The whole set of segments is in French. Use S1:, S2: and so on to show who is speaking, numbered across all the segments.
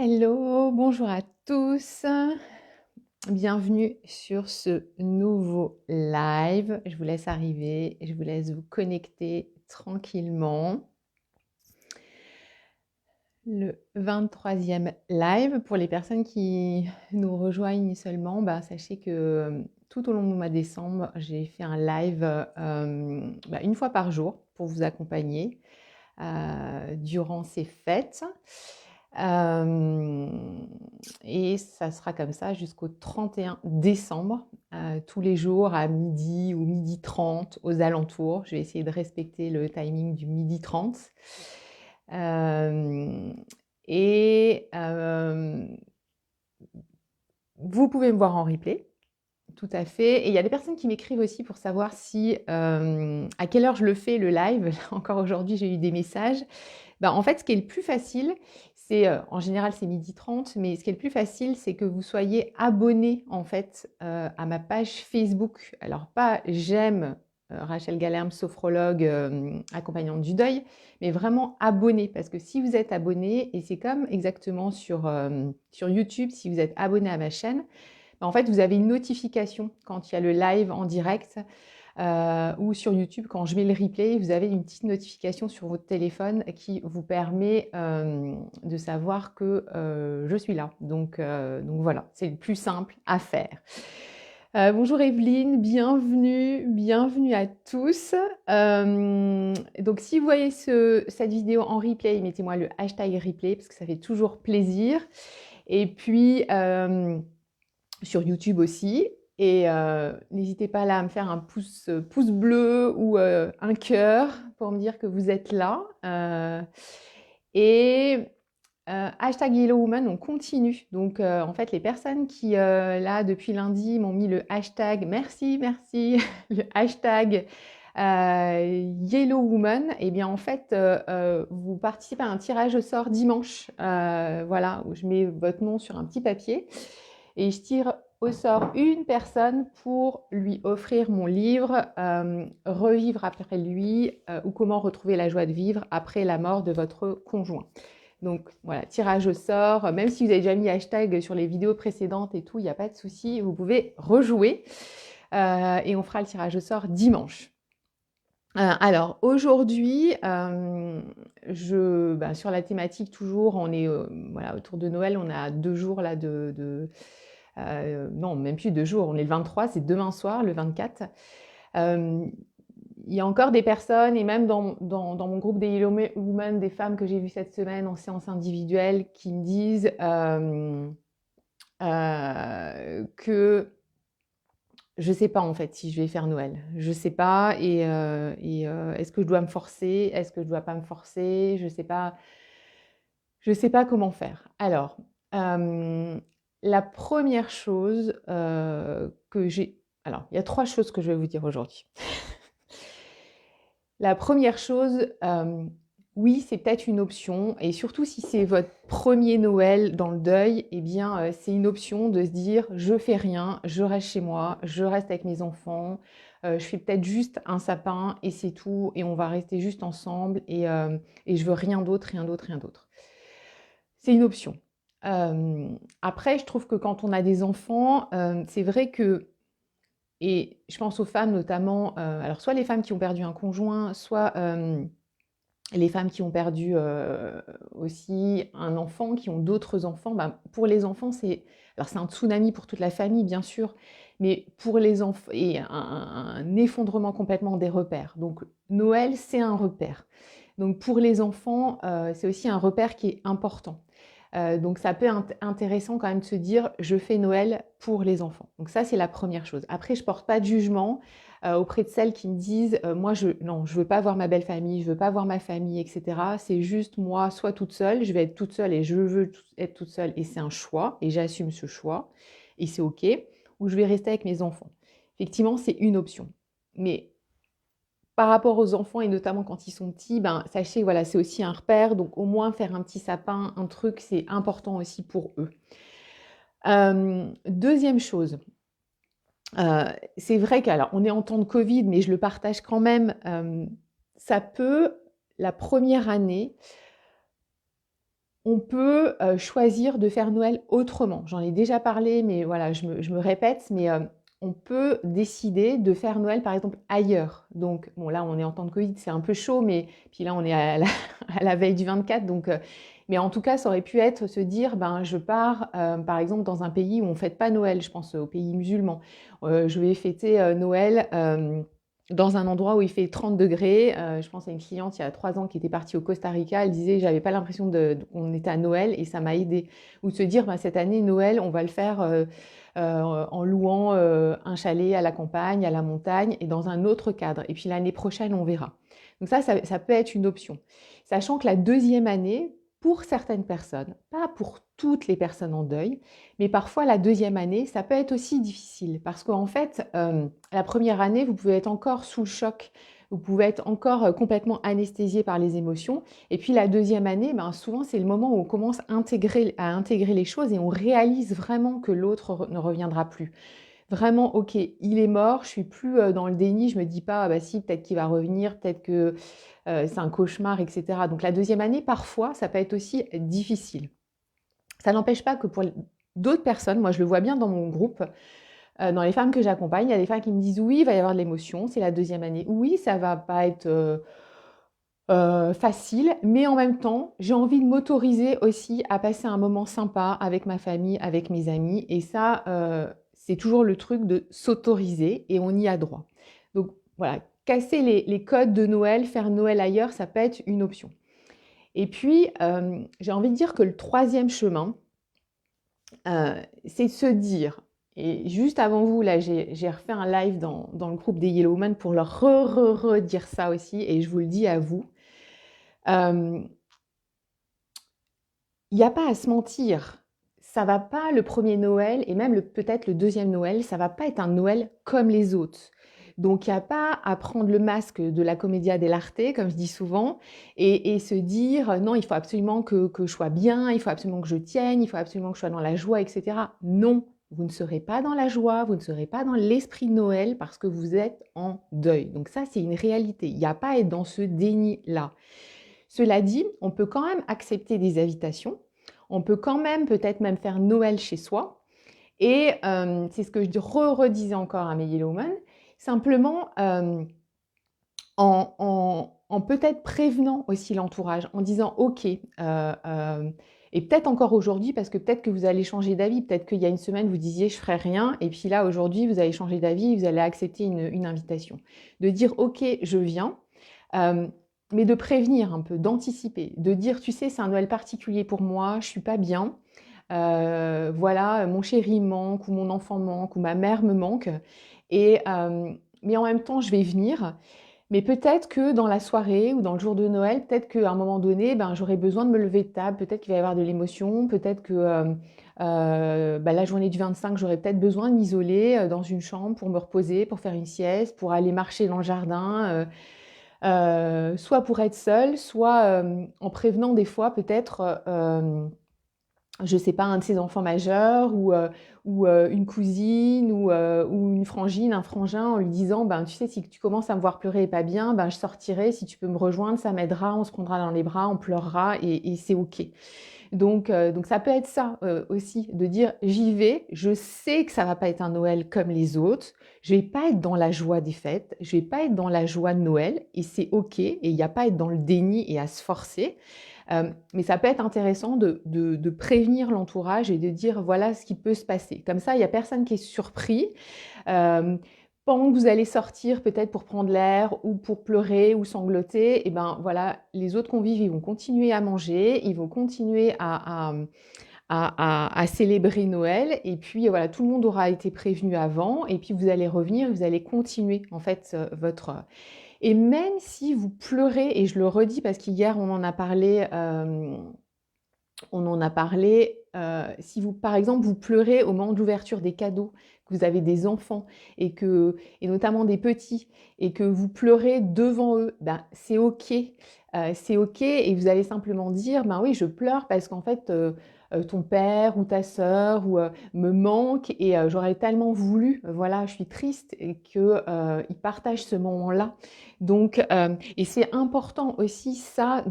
S1: Hello, bonjour à tous. Bienvenue sur ce nouveau live. Je vous laisse arriver, je vous laisse vous connecter tranquillement. Le 23e live. Pour les personnes qui nous rejoignent seulement, sachez que tout au long du mois de décembre, j'ai fait un live une fois par jour pour vous accompagner durant ces fêtes. Et ça sera comme ça jusqu'au 31 décembre, tous les jours à midi ou midi 30 aux alentours. Je vais essayer de respecter le timing du midi 30. Et vous pouvez me voir en replay, tout à fait. Et il y a des personnes qui m'écrivent aussi pour savoir si à quelle heure je le fais le live. Encore aujourd'hui, j'ai eu des messages. En fait, ce qui est le plus facile, c'est, en général, c'est 12h30, mais ce qui est le plus facile, c'est que vous soyez abonné en fait à ma page Facebook. Alors, pas j'aime Rachel Galerme, sophrologue, accompagnante du deuil, mais vraiment abonné. Parce que si vous êtes abonné, et c'est comme exactement sur YouTube, si vous êtes abonné à ma chaîne, en fait, vous avez une notification quand il y a le live en direct. Ou sur YouTube, quand je mets le replay, vous avez une petite notification sur votre téléphone qui vous permet de savoir que je suis là. Donc voilà, c'est le plus simple à faire. Bonjour Evelyne, bienvenue à tous. Donc si vous voyez cette vidéo en replay, mettez-moi le hashtag replay parce que ça fait toujours plaisir. Et puis sur YouTube aussi. Et n'hésitez pas là à me faire un pouce bleu ou un cœur pour me dire que vous êtes là. Et hashtag Yellow Woman, on continue. Donc en fait, les personnes qui là depuis lundi m'ont mis le hashtag, merci, le hashtag Yellow Woman, et bien en fait, vous participez à un tirage au sort dimanche, voilà, où je mets votre nom sur un petit papier et je tire au sort une personne pour lui offrir mon livre Revivre après lui ou comment retrouver la joie de vivre après la mort de votre conjoint. Donc voilà, tirage au sort, même si vous avez déjà mis hashtag sur les vidéos précédentes et tout, il n'y a pas de souci, vous pouvez rejouer et on fera le tirage au sort dimanche. Alors aujourd'hui, sur la thématique toujours, on est voilà, autour de Noël, on a 2 jours là non, même plus 2 jours, on est le 23, c'est demain soir, le 24. Il y a encore des personnes, et même dans mon groupe des Yellow Women, des femmes que j'ai vues cette semaine en séance individuelle, qui me disent que je sais pas en fait si je vais faire Noël. Je sais pas, et est-ce que je dois me forcer? Est-ce que je dois pas me forcer? Je sais pas comment faire. Alors, la première chose que j'ai... Alors, il y a 3 choses que je vais vous dire aujourd'hui. La première chose, oui, c'est peut-être une option, et surtout si c'est votre premier Noël dans le deuil, eh bien, c'est une option de se dire « je fais rien, je reste chez moi, je reste avec mes enfants, je fais peut-être juste un sapin et c'est tout, et on va rester juste ensemble, et je veux rien d'autre, rien d'autre, rien d'autre ». C'est une option. Après, je trouve que quand on a des enfants, c'est vrai que, et je pense aux femmes notamment, alors soit les femmes qui ont perdu un conjoint, soit les femmes qui ont perdu aussi un enfant, qui ont d'autres enfants. Pour les enfants, alors c'est un tsunami pour toute la famille, bien sûr, mais pour les enfants, et un effondrement complètement des repères. Donc Noël, c'est un repère. Donc pour les enfants, c'est aussi un repère qui est important. Donc ça peut être intéressant quand même de se dire je fais Noël pour les enfants. Donc ça, c'est la première chose. Après, je porte pas de jugement auprès de celles qui me disent moi non, je veux pas voir ma belle famille, je veux pas voir ma famille, etc. C'est juste moi, soit toute seule, je vais être toute seule et je veux être toute seule, et c'est un choix et j'assume ce choix et c'est ok, ou je vais rester avec mes enfants. Effectivement, c'est une option. Mais par rapport aux enfants, et notamment quand ils sont petits, sachez, voilà, c'est aussi un repère. Donc au moins faire un petit sapin, un truc, c'est important aussi pour eux. Deuxième chose, c'est vrai qu'alors on est en temps de Covid, mais je le partage quand même. Ça peut, la première année, on peut choisir de faire Noël autrement. J'en ai déjà parlé, mais voilà, je me répète, mais on peut décider de faire Noël, par exemple, ailleurs. Donc, bon, là, on est en temps de Covid, c'est un peu chaud, mais puis là, on est à à la veille du 24, donc... mais en tout cas, ça aurait pu être se dire, ben, je pars, par exemple, dans un pays où on ne fête pas Noël, je pense aux pays musulmans. Je vais fêter Noël dans un endroit où il fait 30 degrés. Je pense à une cliente il y a 3 ans qui était partie au Costa Rica. Elle disait, j'avais pas l'impression qu'on était à Noël et ça m'a aidé. Ou de se dire, ben, cette année, Noël, on va le faire en louant un chalet à la campagne, à la montagne et dans un autre cadre. Et puis l'année prochaine, on verra. Donc ça peut être une option. Sachant que la deuxième année, pour certaines personnes, pas pour toutes les personnes en deuil, mais parfois la deuxième année, ça peut être aussi difficile parce qu'en fait, la première année, vous pouvez être encore sous le choc, vous pouvez être encore complètement anesthésié par les émotions. Et puis la deuxième année, ben, souvent c'est le moment où on commence à intégrer les choses et on réalise vraiment que l'autre ne reviendra plus. Vraiment, ok, il est mort, je suis plus dans le déni, je me dis pas, ah bah si, peut-être qu'il va revenir, peut-être que c'est un cauchemar, etc. Donc la deuxième année, parfois, ça peut être aussi difficile. Ça n'empêche pas que pour d'autres personnes, moi je le vois bien dans mon groupe, dans les femmes que j'accompagne, il y a des femmes qui me disent oui, il va y avoir de l'émotion, c'est la deuxième année. Oui, ça va pas être facile, mais en même temps, j'ai envie de m'autoriser aussi à passer un moment sympa avec ma famille, avec mes amis. Et ça, c'est toujours le truc de s'autoriser et on y a droit. Donc voilà, casser les codes de Noël, faire Noël ailleurs, ça peut être une option. Et puis, j'ai envie de dire que le troisième chemin, c'est de se dire, et juste avant vous, là, j'ai refait un live dans le groupe des Yellow Women pour leur redire ça aussi, et je vous le dis à vous. Il n'y a pas à se mentir. Ça va pas le premier Noël, et même peut-être le deuxième Noël, ça va pas être un Noël comme les autres. Donc, il n'y a pas à prendre le masque de la commedia dell'arte, comme je dis souvent, et se dire non, il faut absolument que je sois bien, il faut absolument que je tienne, il faut absolument que je sois dans la joie, etc. Non, vous ne serez pas dans la joie, vous ne serez pas dans l'esprit de Noël parce que vous êtes en deuil. Donc ça, c'est une réalité. Il n'y a pas à être dans ce déni-là. Cela dit, on peut quand même accepter des invitations, on peut quand même peut-être même faire Noël chez soi. Et c'est ce que je redisais encore à mes Yellow Women, simplement en peut-être prévenant aussi l'entourage, en disant ok, et peut-être encore aujourd'hui, parce que peut-être que vous allez changer d'avis, peut-être qu'il y a une semaine vous disiez je ferai rien, et puis là aujourd'hui vous allez changer d'avis, vous allez accepter une invitation. De dire ok, je viens, mais de prévenir un peu, d'anticiper, de dire tu sais c'est un Noël particulier pour moi, je suis pas bien, voilà, mon chéri manque, ou mon enfant manque, ou ma mère me manque, et mais en même temps je vais venir. Mais peut-être que dans la soirée ou dans le jour de Noël, peut-être qu'à un moment donné, ben, j'aurai besoin de me lever de table, peut-être qu'il va y avoir de l'émotion, peut-être que ben, la journée du 25, j'aurai peut-être besoin de m'isoler dans une chambre pour me reposer, pour faire une sieste, pour aller marcher dans le jardin, soit pour être seule, soit en prévenant des fois peut-être je sais pas, un de ses enfants majeurs ou une cousine ou une frangine, un frangin en lui disant ben tu sais si tu commences à me voir pleurer et pas bien, ben je sortirai, si tu peux me rejoindre, ça m'aidera, on se prendra dans les bras, on pleurera et c'est OK. Donc ça peut être ça aussi, de dire j'y vais, je sais que ça va pas être un Noël comme les autres, je vais pas être dans la joie des fêtes, je vais pas être dans la joie de Noël et c'est OK et il n'y a pas à être dans le déni et à se forcer. Mais ça peut être intéressant de prévenir l'entourage et de dire voilà ce qui peut se passer. Comme ça, il n'y a personne qui est surpris. Pendant que vous allez sortir peut-être pour prendre l'air ou pour pleurer ou sangloter, et ben voilà, les autres convives, ils vont continuer à manger, ils vont continuer à célébrer Noël. Et puis voilà, tout le monde aura été prévenu avant. Et puis vous allez revenir, vous allez continuer en fait votre... Et même si vous pleurez, et je le redis parce qu'hier on en a parlé, si vous, par exemple, vous pleurez au moment de l'ouverture des cadeaux, que vous avez des enfants et notamment des petits, et que vous pleurez devant eux, ben, c'est OK. C'est OK et vous allez simplement dire, ben oui, je pleure parce qu'en fait, ton père ou ta sœur me manque et j'aurais tellement voulu, voilà, je suis triste et qu'ils partagent ce moment-là. Donc, et c'est important aussi ça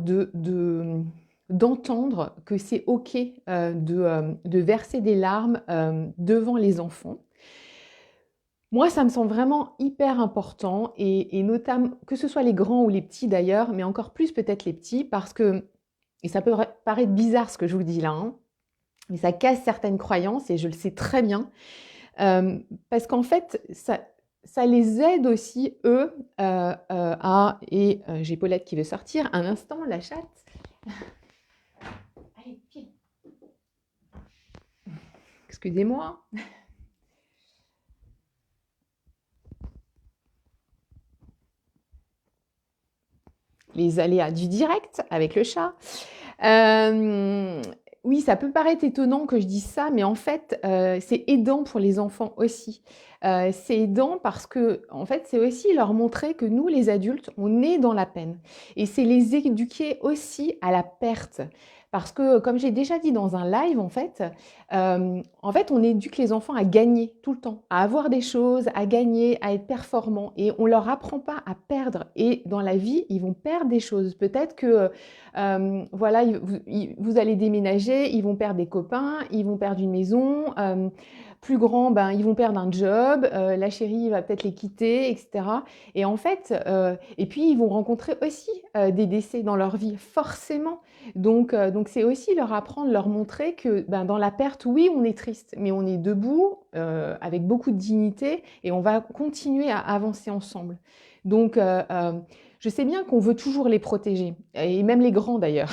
S1: d'entendre que c'est OK de verser des larmes devant les enfants. Moi, ça me semble vraiment hyper important et notamment, que ce soit les grands ou les petits d'ailleurs, mais encore plus peut-être les petits, parce que, et ça peut paraître bizarre ce que je vous dis là, hein, mais ça casse certaines croyances et je le sais très bien, parce qu'en fait, ça les aide aussi, eux, j'ai Paulette qui veut sortir, un instant, la chatte. Allez, file. Excusez-moi. Les aléas du direct avec le chat. Oui, ça peut paraître étonnant que je dise ça, mais en fait, c'est aidant pour les enfants aussi. C'est aidant parce que, en fait, c'est aussi leur montrer que nous, les adultes, on est dans la peine. Et c'est les éduquer aussi à la perte. Parce que, comme j'ai déjà dit dans un live, en fait, on éduque les enfants à gagner tout le temps, à avoir des choses, à gagner, à être performants. Et on leur apprend pas à perdre. Et dans la vie, ils vont perdre des choses. Peut-être que voilà, vous allez déménager, ils vont perdre des copains, ils vont perdre une maison, plus grand, ben, ils vont perdre un job, la chérie va peut-être les quitter, etc. Et en fait, et puis ils vont rencontrer aussi des décès dans leur vie, forcément. Donc c'est aussi leur apprendre, leur montrer que ben, dans la perte, oui, on est triste, mais on est debout avec beaucoup de dignité et on va continuer à avancer ensemble. Donc, je sais bien qu'on veut toujours les protéger, et même les grands d'ailleurs,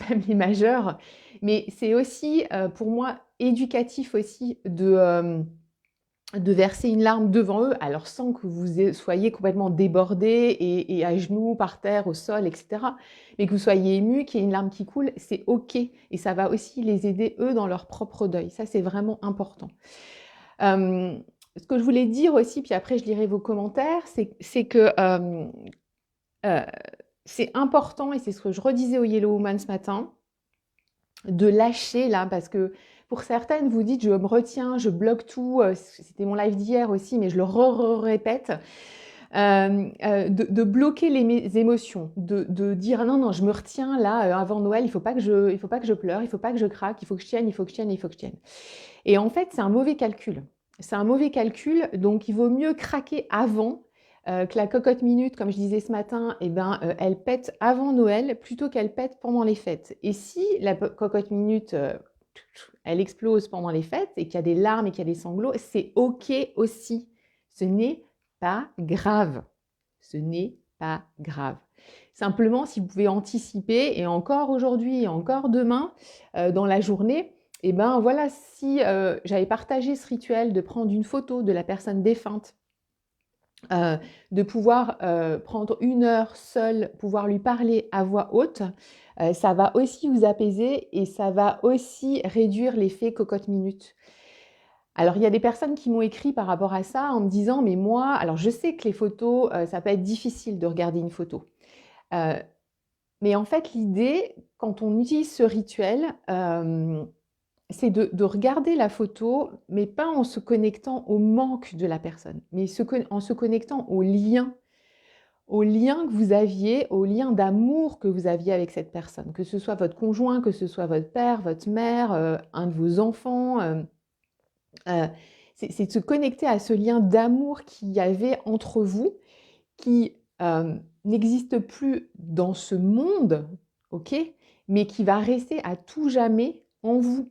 S1: même les majeurs, mais c'est aussi pour moi éducatif aussi de verser une larme devant eux, alors sans que vous soyez complètement débordés et à genoux, par terre, au sol, etc. Mais que vous soyez ému, qu'il y ait une larme qui coule, c'est OK. Et ça va aussi les aider, eux, dans leur propre deuil. Ça, c'est vraiment important. Ce que je voulais dire aussi, puis après je lirai vos commentaires, c'est que c'est important, et c'est ce que je redisais au Yellow Woman ce matin, de lâcher là, parce que pour certaines, vous dites je me retiens, je bloque tout, c'était mon live d'hier aussi, mais je le répète, de bloquer les émotions, de dire non, non, je me retiens là, avant Noël, il faut pas que je pleure, il faut pas que je craque, il faut que je tienne, il faut que je tienne, il faut que je tienne. Et en fait, c'est un mauvais calcul. C'est un mauvais calcul, donc il vaut mieux craquer avant, que la cocotte minute, comme je disais ce matin, eh ben, elle pète avant Noël plutôt qu'elle pète pendant les fêtes. Et si la cocotte minute, elle explose pendant les fêtes et qu'il y a des larmes et qu'il y a des sanglots, c'est OK aussi. Ce n'est pas grave. Ce n'est pas grave. Simplement, si vous pouvez anticiper, et encore aujourd'hui et encore demain, dans la journée, et ben voilà, si j'avais partagé ce rituel de prendre une photo de la personne défunte, de pouvoir prendre 1 heure seule, pouvoir lui parler à voix haute, ça va aussi vous apaiser et ça va aussi réduire l'effet cocotte minute. Alors, il y a des personnes qui m'ont écrit par rapport à ça en me disant, mais moi, alors je sais que les photos, ça peut être difficile de regarder une photo. Mais en fait, l'idée, quand on utilise ce rituel, c'est de regarder la photo, mais pas en se connectant au manque de la personne, mais en se connectant au lien que vous aviez, au lien d'amour que vous aviez avec cette personne, que ce soit votre conjoint, que ce soit votre père, votre mère, un de vos enfants. C'est de se connecter à ce lien d'amour qu'il y avait entre vous, qui n'existe plus dans ce monde, ok, mais qui va rester à tout jamais en vous.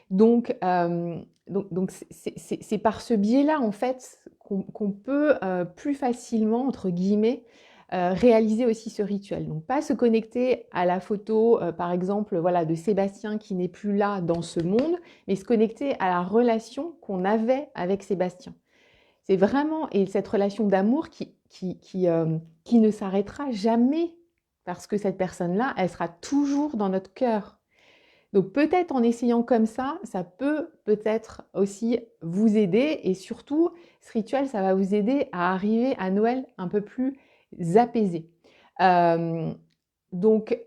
S1: Donc c'est par ce biais-là, en fait, qu'on peut plus facilement, entre guillemets, réaliser aussi ce rituel. Donc pas se connecter à la photo, par exemple, voilà, de Sébastien qui n'est plus là dans ce monde, mais se connecter à la relation qu'on avait avec Sébastien. C'est vraiment, et cette relation d'amour qui ne s'arrêtera jamais, parce que cette personne-là, elle sera toujours dans notre cœur. Donc peut-être en essayant comme ça peut peut-être aussi vous aider, et surtout, ce rituel, ça va vous aider à arriver à Noël un peu plus apaisé. Donc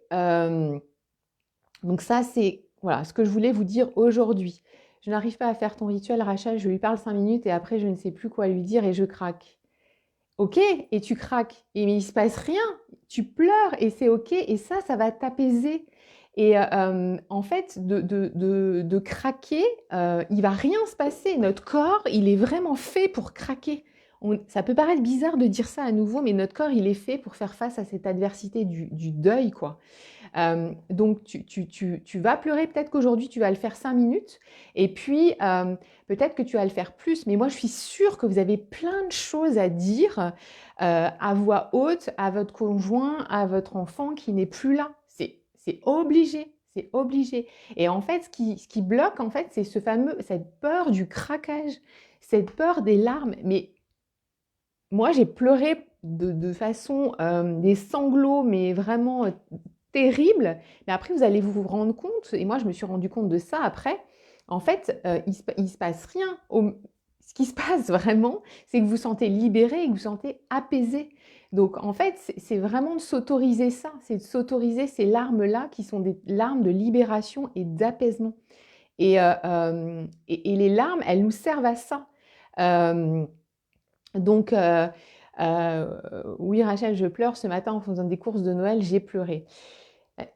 S1: ça, c'est voilà, ce que je voulais vous dire aujourd'hui. Je n'arrive pas à faire ton rituel, Rachel, je lui parle 5 minutes et après je ne sais plus quoi lui dire et je craque. Ok, et tu craques, mais il ne se passe rien, tu pleures et c'est ok, et ça va t'apaiser. Et en fait, de craquer, il va rien se passer. Notre corps, il est vraiment fait pour craquer. Ça peut paraître bizarre de dire ça à nouveau, mais notre corps, il est fait pour faire face à cette adversité du deuil, quoi. Donc, tu vas pleurer, peut-être qu'aujourd'hui, tu vas le faire 5 minutes, et puis peut-être que tu vas le faire plus, mais moi, je suis sûre que vous avez plein de choses à dire à voix haute à votre conjoint, à votre enfant qui n'est plus là. C'est obligé. C'est obligé. Et en fait, ce qui bloque, en fait, c'est cette peur du craquage, cette peur des larmes. Mais moi, j'ai pleuré de façon, des sanglots, mais vraiment terribles. Mais après, vous allez vous rendre compte, et moi, je me suis rendu compte de ça après. En fait, il se passe rien. Ce qui se passe vraiment, c'est que vous vous sentez libéré et que vous vous sentez apaisé. Donc, en fait, c'est vraiment de s'autoriser ça. C'est de s'autoriser ces larmes-là qui sont des larmes de libération et d'apaisement. Et les larmes, elles nous servent à ça. Euh, donc, oui, Rachel, je pleure. Ce matin, en faisant des courses de Noël, j'ai pleuré.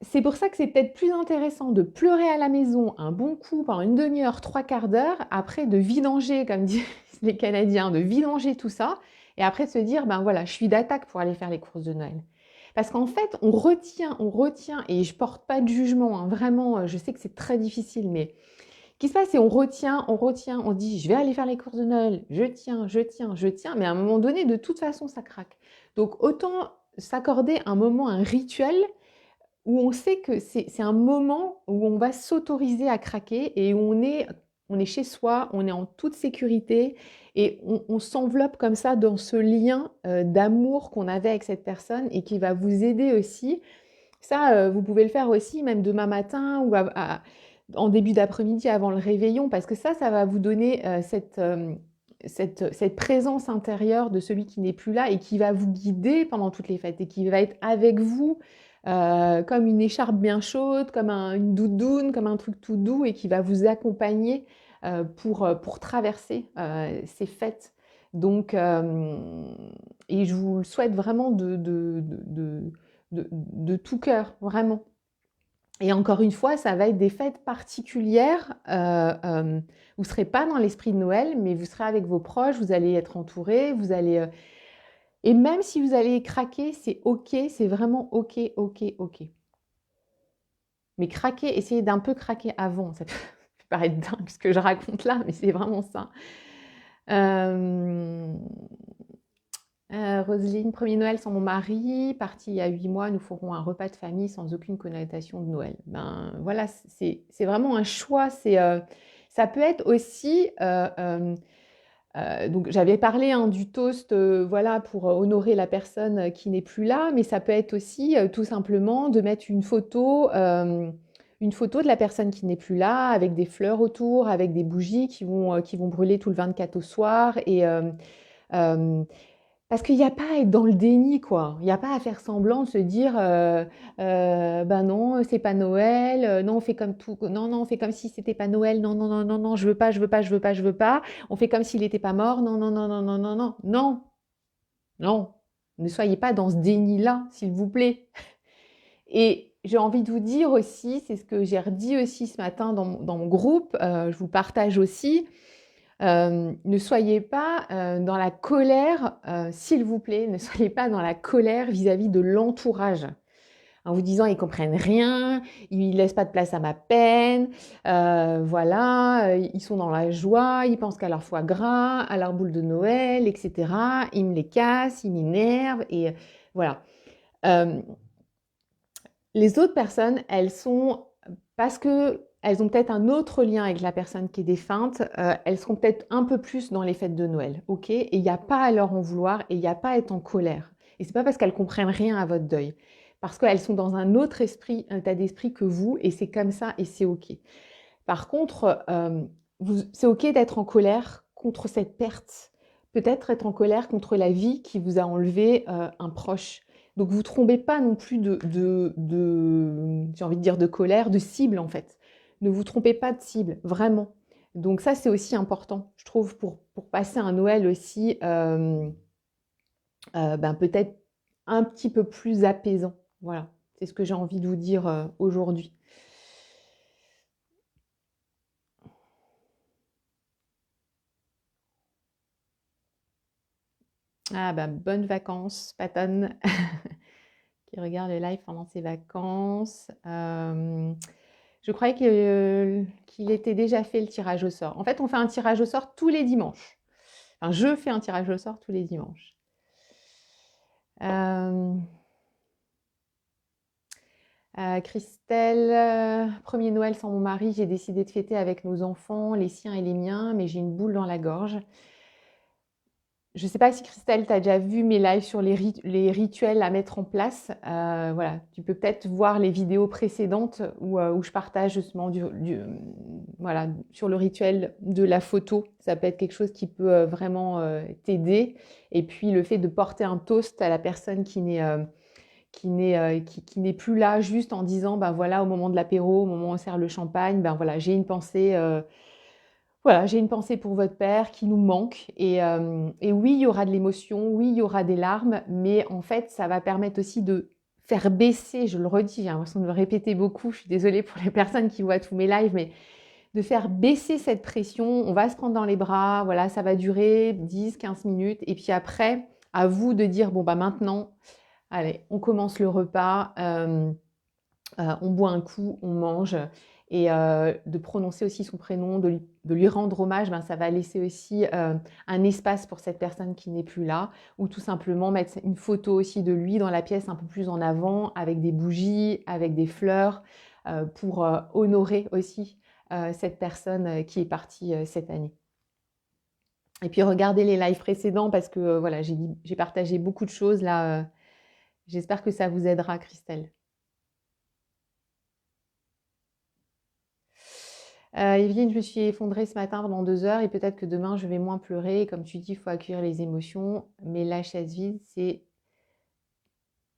S1: C'est pour ça que c'est peut-être plus intéressant de pleurer à la maison un bon coup pendant une demi-heure, trois quarts d'heure, après de vidanger, comme disent les Canadiens, de vidanger tout ça, et après de se dire, ben voilà, je suis d'attaque pour aller faire les courses de Noël. Parce qu'en fait, on retient, et je porte pas de jugement, hein, vraiment, je sais que c'est très difficile, mais ce qui se passe, c'est on dit, je vais aller faire les courses de Noël, je tiens, mais à un moment donné, de toute façon, ça craque. Donc, autant s'accorder un moment, un rituel, où on sait que c'est un moment où on va s'autoriser à craquer et où on est chez soi, on est en toute sécurité et on s'enveloppe comme ça dans ce lien d'amour qu'on avait avec cette personne et qui va vous aider aussi. Ça, vous pouvez le faire aussi même demain matin ou en début d'après-midi avant le réveillon, parce que ça va vous donner cette présence intérieure de celui qui n'est plus là et qui va vous guider pendant toutes les fêtes et qui va être avec vous comme une écharpe bien chaude, comme une doudoune, comme un truc tout doux et qui va vous accompagner pour traverser ces fêtes. Donc, et je vous le souhaite vraiment de tout cœur, vraiment. Et encore une fois, ça va être des fêtes particulières. Vous ne serez pas dans l'esprit de Noël, mais vous serez avec vos proches, vous allez être entourés, vous allez... et même si vous allez craquer, c'est OK, c'est vraiment OK, OK, OK. Mais craquer, essayez d'un peu craquer avant. Ça peut paraître dingue ce que je raconte là, mais c'est vraiment ça. Roselyne, premier Noël sans mon mari, parti il y a 8 mois, nous ferons un repas de famille sans aucune connotation de Noël. Ben voilà, c'est vraiment un choix. Ça peut être aussi, donc j'avais parlé hein, du toast, voilà, pour honorer la personne qui n'est plus là, mais ça peut être aussi tout simplement de mettre une photo de la personne qui n'est plus là, avec des fleurs autour, avec des bougies qui vont brûler tout le 24 au soir, euh, parce qu'il n'y a pas à être dans le déni, quoi. Il n'y a pas à faire semblant de se dire, ben non, c'est pas Noël, non, on fait comme tout, non, non, on fait comme si c'était pas Noël, non, non, non, non, non, je veux pas, je veux pas, je veux pas, je veux pas. On fait comme s'il n'était pas mort, non, non, non, non, non, non, non, non, non. Ne soyez pas dans ce déni-là, s'il vous plaît. Et j'ai envie de vous dire aussi, c'est ce que j'ai redit aussi ce matin dans mon groupe, je vous partage aussi, ne soyez pas dans la colère, s'il vous plaît, ne soyez pas dans la colère vis-à-vis de l'entourage. En vous disant, ils comprennent rien, ils laissent pas de place à ma peine, voilà, ils sont dans la joie, ils pensent qu'à leur foie gras, à leur boule de Noël, etc. Ils me les cassent, ils m'énervent, et voilà. Euh, les autres personnes, elles sont, parce que elles ont peut-être un autre lien avec la personne qui est défunte, elles seront peut-être un peu plus dans les fêtes de Noël, ok? Et il n'y a pas à leur en vouloir et il n'y a pas à être en colère. Et c'est pas parce qu'elles comprennent rien à votre deuil, parce qu'elles sont dans un autre esprit, un état d'esprit que vous, et c'est comme ça et c'est ok. Par contre, c'est ok d'être en colère contre cette perte, peut-être être en colère contre la vie qui vous a enlevé un proche. Donc vous ne trompez pas non plus j'ai envie de dire de colère, de cible en fait. Ne vous trompez pas de cible, vraiment. Donc ça, c'est aussi important, je trouve, pour passer un Noël aussi, ben, peut-être un petit peu plus apaisant. Voilà. C'est ce que j'ai envie de vous dire aujourd'hui. Ah bah, bonnes vacances, Patton, qui regarde le live pendant ses vacances. Je croyais qu'il était déjà fait le tirage au sort. En fait, on fait un tirage au sort tous les dimanches. Enfin, je fais un tirage au sort tous les dimanches. Christelle, premier Noël sans mon mari, j'ai décidé de fêter avec nos enfants, les siens et les miens, mais j'ai une boule dans la gorge. Je ne sais pas si Christelle, tu as déjà vu mes lives sur les rituels à mettre en place. Voilà, tu peux peut-être voir les vidéos précédentes où je partage justement voilà, sur le rituel de la photo. Ça peut être quelque chose qui peut vraiment t'aider. Et puis le fait de porter un toast à la personne qui n'est plus là juste en disant ben voilà, au moment de l'apéro, au moment où on sert le champagne, ben voilà, j'ai une pensée voilà, j'ai une pensée pour votre père qui nous manque. Et oui, il y aura de l'émotion, oui, il y aura des larmes, mais en fait, ça va permettre aussi de faire baisser, je le redis, j'ai l'impression de le répéter beaucoup, je suis désolée pour les personnes qui voient tous mes lives, mais de faire baisser cette pression. On va se prendre dans les bras, voilà, ça va durer 10, 15 minutes. Et puis après, à vous de dire, bon, bah maintenant, allez, on commence le repas. On boit un coup, on mange et de prononcer aussi son prénom, de lui rendre hommage, ben, ça va laisser aussi un espace pour cette personne qui n'est plus là, ou tout simplement mettre une photo aussi de lui dans la pièce un peu plus en avant, avec des bougies, avec des fleurs, pour honorer aussi cette personne qui est partie cette année. Et puis regardez les lives précédents parce que voilà, j'ai partagé beaucoup de choses là. J'espère que ça vous aidera, Christelle. Evelyne, je me suis effondrée ce matin pendant 2 heures et peut-être que demain je vais moins pleurer. Et comme tu dis, il faut accueillir les émotions, mais la chaise vide, c'est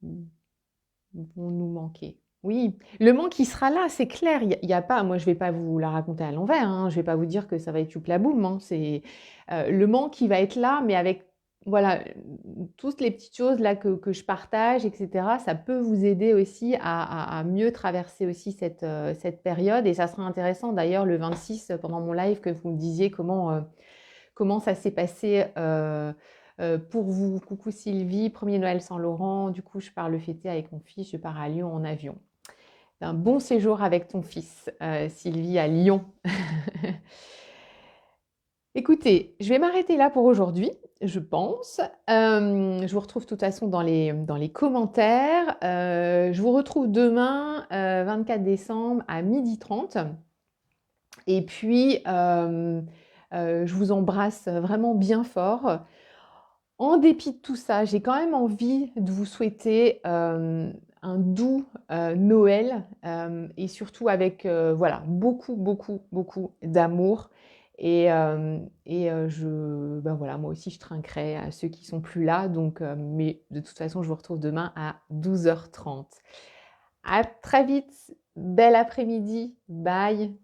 S1: vont nous manquer. Oui, le manque il sera là, c'est clair. Il y a pas, moi je vais pas vous la raconter à l'envers, hein. Je vais pas vous dire que ça va être youp la boum, hein. C'est le manque il va être là, mais avec voilà toutes les petites choses là que je partage, etc. Ça peut vous aider aussi à mieux traverser aussi cette période. Et ça sera intéressant d'ailleurs le 26 pendant mon live que vous me disiez comment ça s'est passé pour vous. Coucou Sylvie, premier Noël sans Laurent. Du coup, je pars le fêter avec mon fils. Je pars à Lyon en avion. Un bon séjour avec ton fils, Sylvie, à Lyon. Écoutez, je vais m'arrêter là pour aujourd'hui, je pense. Je vous retrouve de toute façon dans les commentaires. Je vous retrouve demain, 24 décembre à 12h30. Et puis, je vous embrasse vraiment bien fort. En dépit de tout ça, j'ai quand même envie de vous souhaiter un doux Noël et surtout avec voilà, beaucoup, beaucoup, beaucoup d'amour. Ben voilà, moi aussi je trinquerai à ceux qui sont plus là. Donc, mais de toute façon, je vous retrouve demain à 12h30. À très vite, bel après-midi, bye.